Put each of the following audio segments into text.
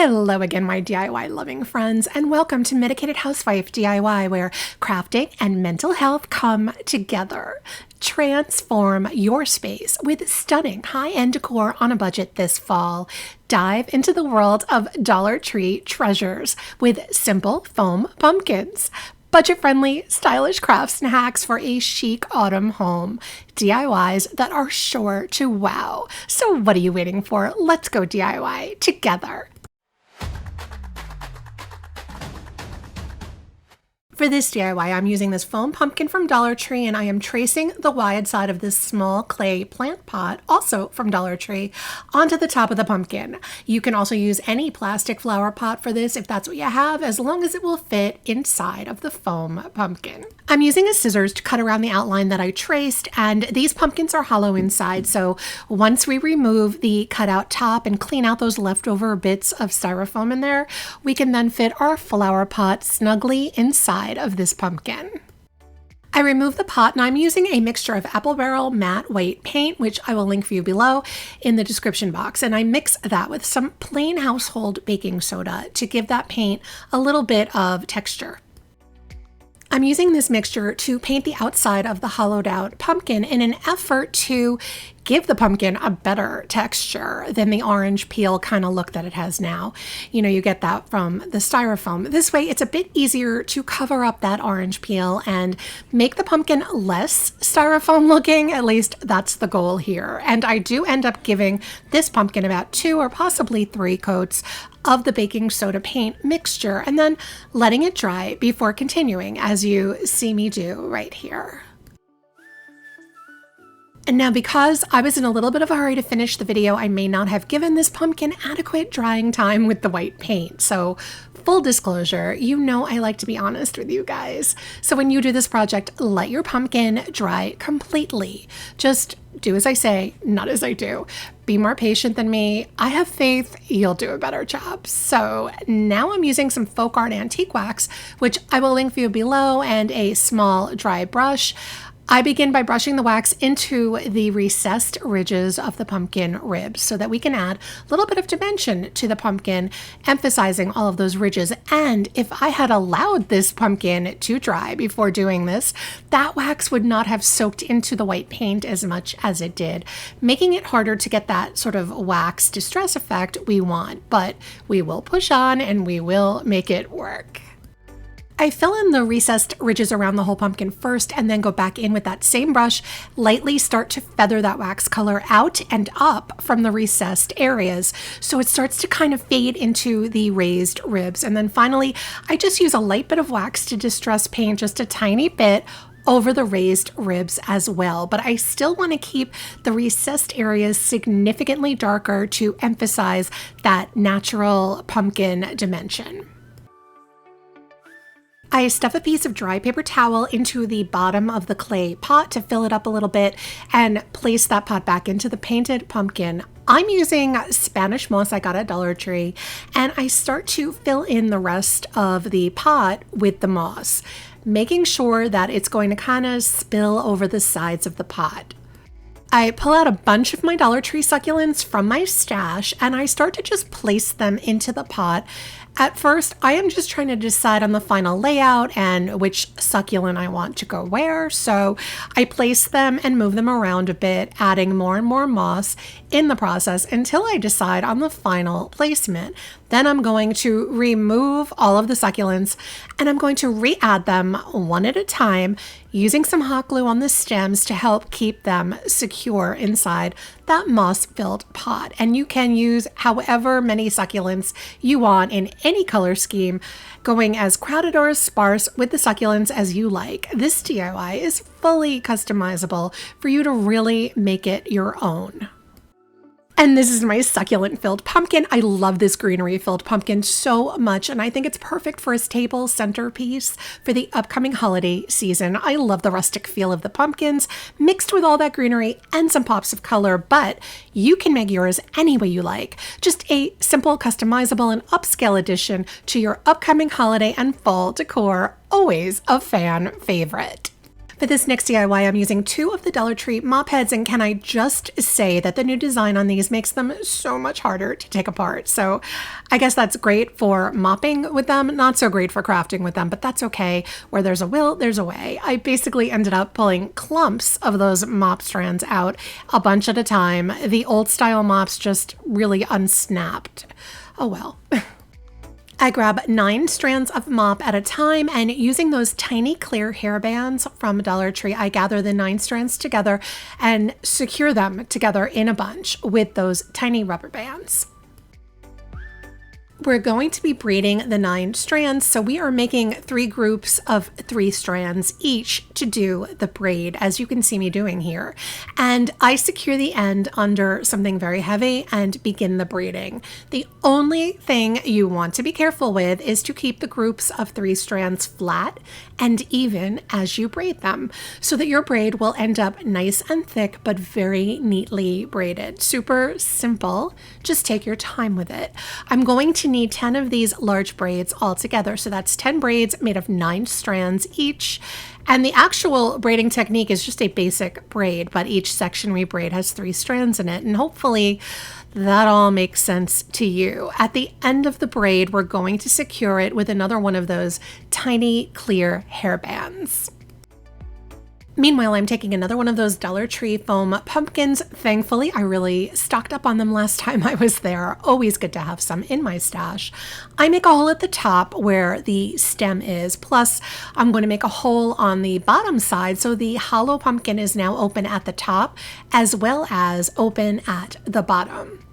Hello again, my DIY loving friends, and welcome to Medicated Housewife DIY, where crafting and mental health come together. Transform your space with stunning high-end decor on a budget this fall. Dive into the world of Dollar Tree treasures with simple foam pumpkins. Budget-friendly, stylish crafts and hacks for a chic autumn home. DIYs that are sure to wow. So what are you waiting for? Let's go DIY together. For this DIY, I'm using this foam pumpkin from Dollar Tree, and I am tracing the wide side of this small clay plant pot, also from Dollar Tree, onto the top of the pumpkin. You can also use any plastic flower pot for this if that's what you have, as long as it will fit inside of the foam pumpkin. I'm using a scissors to cut around the outline that I traced, and these pumpkins are hollow inside, so once we remove the cutout top and clean out those leftover bits of styrofoam in there, we can then fit our flower pot snugly inside of this pumpkin. I removed the pot, and I'm using a mixture of apple barrel matte white paint, which I will link for you below in the description box, and I mix that with some plain household baking soda to give that paint a little bit of texture. I'm using this mixture to paint the outside of the hollowed out pumpkin in an effort to give the pumpkin a better texture than the orange peel kind of look that it has now. You know, you get that from the styrofoam. This way, it's a bit easier to cover up that orange peel and make the pumpkin less styrofoam looking. At least that's the goal here. And I do end up giving this pumpkin about 2 or possibly 3 coats of the baking soda paint mixture and then letting it dry before continuing, as you see me do right here. And now, because I was in a little bit of a hurry to finish the video, I may not have given this pumpkin adequate drying time with the white paint. So full disclosure, you know I like to be honest with you guys. So when you do this project, let your pumpkin dry completely. Just do as I say, not as I do. Be more patient than me. I have faith you'll do a better job. So now I'm using some folk art antique wax, which I will link for you below, and a small dry brush. I begin by brushing the wax into the recessed ridges of the pumpkin ribs so that we can add a little bit of dimension to the pumpkin, emphasizing all of those ridges. And if I had allowed this pumpkin to dry before doing this, that wax would not have soaked into the white paint as much as it did, making it harder to get that sort of wax distress effect we want. But we will push on and we will make it work. I fill in the recessed ridges around the whole pumpkin first and then go back in with that same brush, lightly start to feather that wax color out and up from the recessed areas so it starts to kind of fade into the raised ribs. And then finally, I just use a light bit of wax to distress paint just a tiny bit over the raised ribs as well. But I still want to keep the recessed areas significantly darker to emphasize that natural pumpkin dimension. I stuff a piece of dry paper towel into the bottom of the clay pot to fill it up a little bit and place that pot back into the painted pumpkin. I'm using Spanish moss I got at Dollar Tree, and I start to fill in the rest of the pot with the moss, making sure that it's going to kind of spill over the sides of the pot. I pull out a bunch of my Dollar Tree succulents from my stash and I start to just place them into the pot. At first, I am just trying to decide on the final layout and which succulent I want to go where, so I place them and move them around a bit, adding more and more moss in the process until I decide on the final placement. Then I'm going to remove all of the succulents and I'm going to re-add them one at a time using some hot glue on the stems to help keep them secure inside that moss-filled pot. And you can use however many succulents you want in any color scheme, going as crowded or as sparse with the succulents as you like. This DIY is fully customizable for you to really make it your own. And this is my succulent-filled pumpkin. I love this greenery-filled pumpkin so much, and I think it's perfect for a table centerpiece for the upcoming holiday season. I love the rustic feel of the pumpkins, mixed with all that greenery and some pops of color, but you can make yours any way you like. Just a simple, customizable, and upscale addition to your upcoming holiday and fall decor, always a fan favorite. For this next DIY, I'm using 2 of the Dollar Tree mop heads, and can I just say that the new design on these makes them so much harder to take apart. So I guess that's great for mopping with them, not so great for crafting with them, but that's okay. Where there's a will, there's a way. I basically ended up pulling clumps of those mop strands out a bunch at a time. The old style mops just really unsnapped. Oh well. I grab 9 strands of mop at a time, and using those tiny clear hair bands from Dollar Tree, I gather the 9 strands together and secure them together in a bunch with those tiny rubber bands. We're going to be braiding the 9 strands, so we are making 3 groups of 3 strands each to do the braid, as you can see me doing here. And I secure the end under something very heavy and begin the braiding. The only thing you want to be careful with is to keep the groups of 3 strands flat and even as you braid them, so that your braid will end up nice and thick but very neatly braided. Super simple, just take your time with it. I'm going to need 10 of these large braids all together, so that's 10 braids made of 9 strands each. And the actual braiding technique is just a basic braid, but each section we braid has 3 strands in it, and hopefully that all makes sense to you. At the end of the braid, we're going to secure it with another one of those tiny clear hair bands. Meanwhile, I'm taking another one of those Dollar Tree foam pumpkins. Thankfully, I really stocked up on them last time I was there. Always good to have some in my stash. I make a hole at the top where the stem is. Plus, I'm going to make a hole on the bottom side, so the hollow pumpkin is now open at the top as well as open at the bottom.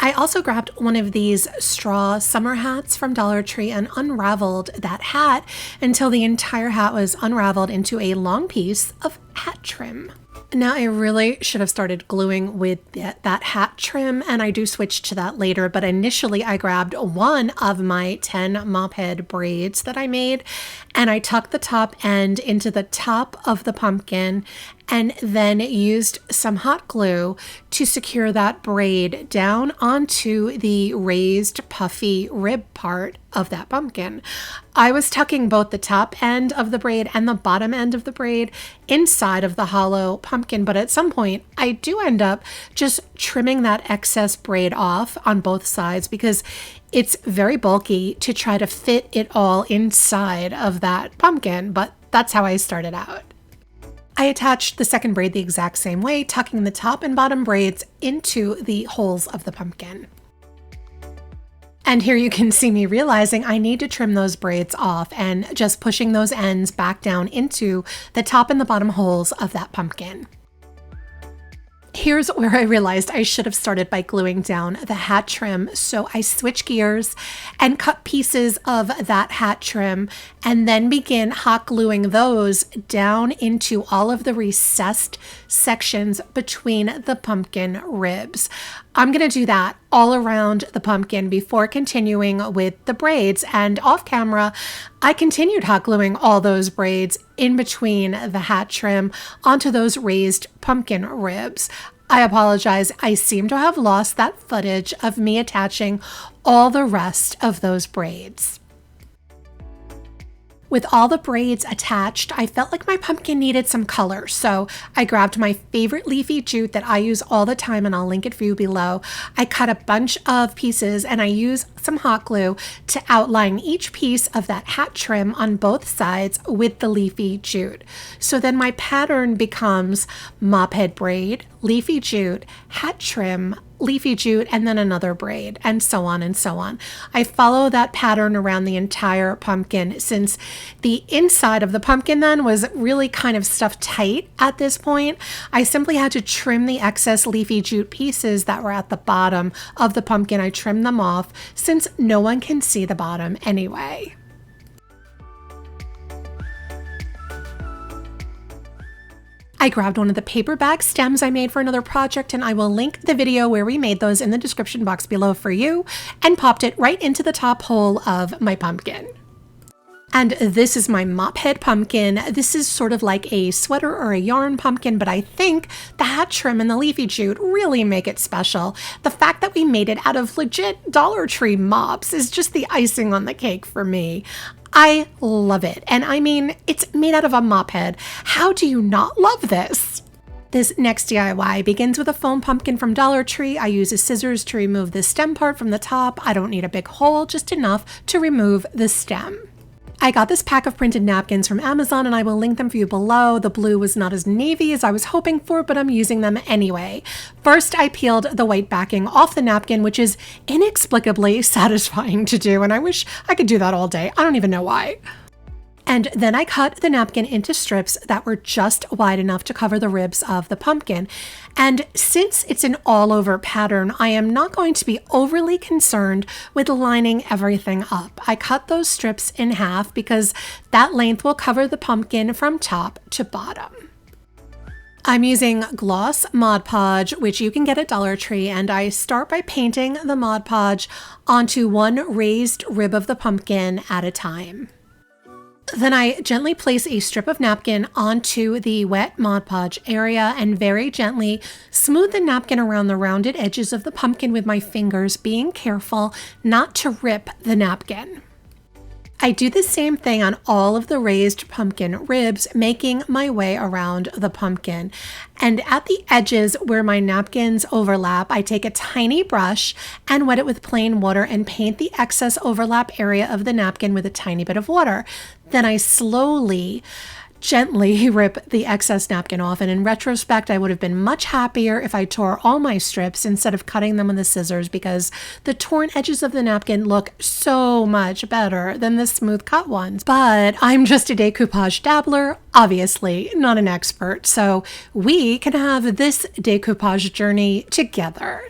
I also grabbed one of these straw summer hats from Dollar Tree and unraveled that hat until the entire hat was unraveled into a long piece of hat trim. Now, I really should have started gluing with that hat trim, and I do switch to that later, but initially I grabbed one of my 10 mop head braids that I made, and I tucked the top end into the top of the pumpkin and then used some hot glue to secure that braid down onto the raised puffy rib part of that pumpkin. I was tucking both the top end of the braid and the bottom end of the braid inside of the hollow pumpkin, but at some point I do end up just trimming that excess braid off on both sides because it's very bulky to try to fit it all inside of that pumpkin, but that's how I started out. I attached the second braid the exact same way, tucking the top and bottom braids into the holes of the pumpkin. And here you can see me realizing I need to trim those braids off and just pushing those ends back down into the top and the bottom holes of that pumpkin. Here's where I realized I should have started by gluing down the hat trim. So I switch gears and cut pieces of that hat trim and then begin hot gluing those down into all of the recessed sections between the pumpkin ribs. I'm going to do that all around the pumpkin before continuing with the braids, and off camera, I continued hot gluing all those braids in between the hat trim onto those raised pumpkin ribs. I apologize, I seem to have lost that footage of me attaching all the rest of those braids. With all the braids attached, I felt like my pumpkin needed some color, so I grabbed my favorite leafy jute that I use all the time, and I'll link it for you below. I cut a bunch of pieces and I use some hot glue to outline each piece of that hat trim on both sides with the leafy jute. So then my pattern becomes mop head braid, leafy jute, hat trim, leafy jute, and then another braid, and so on and so on. I follow that pattern around the entire pumpkin, since the inside of the pumpkin then was really kind of stuffed tight at this point. I simply had to trim the excess leafy jute pieces that were at the bottom of the pumpkin. I trimmed them off since no one can see the bottom anyway. I grabbed one of the paper bag stems I made for another project, and I will link the video where we made those in the description box below for you, and popped it right into the top hole of my pumpkin. And this is my mop head pumpkin. This is sort of like a sweater or a yarn pumpkin, but I think the hat trim and the leafy jute really make it special. The fact that we made it out of legit Dollar Tree mops is just the icing on the cake for me. I love it. And I mean, it's made out of a mop head. How do you not love this? This next DIY begins with a foam pumpkin from Dollar Tree. I use a scissors to remove the stem part from the top. I don't need a big hole, just enough to remove the stem. I got this pack of printed napkins from Amazon and I will link them for you below. The blue was not as navy as I was hoping for, but I'm using them anyway. First, I peeled the white backing off the napkin, which is inexplicably satisfying to do, and I wish I could do that all day. I don't even know why. And then I cut the napkin into strips that were just wide enough to cover the ribs of the pumpkin. And since it's an all-over pattern, I am not going to be overly concerned with lining everything up. I cut those strips in half because that length will cover the pumpkin from top to bottom. I'm using gloss Mod Podge, which you can get at Dollar Tree, and I start by painting the Mod Podge onto one raised rib of the pumpkin at a time. Then I gently place a strip of napkin onto the wet Mod Podge area and very gently smooth the napkin around the rounded edges of the pumpkin with my fingers, being careful not to rip the napkin. I do the same thing on all of the raised pumpkin ribs, making my way around the pumpkin. And at the edges where my napkins overlap, I take a tiny brush and wet it with plain water and paint the excess overlap area of the napkin with a tiny bit of water. Then I slowly, gently rip the excess napkin off, and in retrospect, I would have been much happier if I tore all my strips instead of cutting them with the scissors, because the torn edges of the napkin look so much better than the smooth cut ones. But I'm just a decoupage dabbler, obviously not an expert, so we can have this decoupage journey together.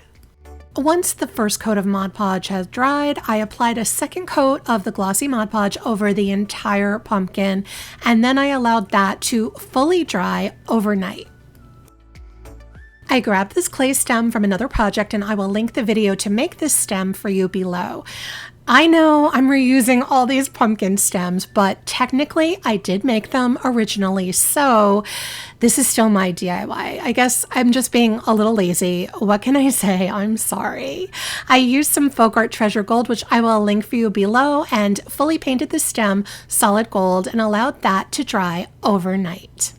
Once the first coat of Mod Podge has dried, I applied a second coat of the glossy Mod Podge over the entire pumpkin, and then I allowed that to fully dry overnight. I grabbed this clay stem from another project, and I will link the video to make this stem for you below. I know I'm reusing all these pumpkin stems, but technically I did make them originally, so this is still my DIY. I guess I'm just being a little lazy. What can I say? I'm sorry. I used some folk art treasure gold, which I will link for you below, and fully painted the stem solid gold and allowed that to dry overnight.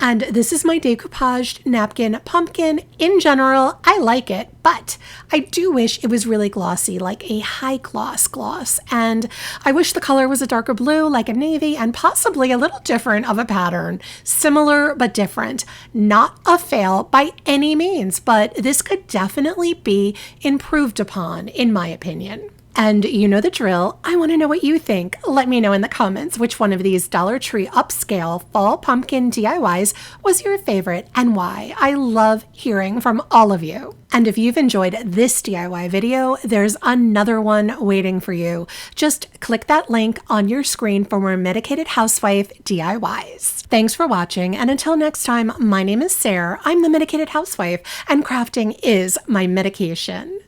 And this is my decoupaged napkin pumpkin. In general, I like it, but I do wish it was really glossy, like a high gloss. And I wish the color was a darker blue, like a navy, and possibly a little different of a pattern. Similar, but different. Not a fail by any means, but this could definitely be improved upon, in my opinion. And you know the drill. I want to know what you think. Let me know in the comments which one of these Dollar Tree Upscale fall pumpkin DIYs was your favorite and why. I love hearing from all of you. And if you've enjoyed this DIY video, there's another one waiting for you. Just click that link on your screen for more Medicated Housewife DIYs. Thanks for watching, and until next time, my name is Sarah. I'm the Medicated Housewife, and crafting is my medication.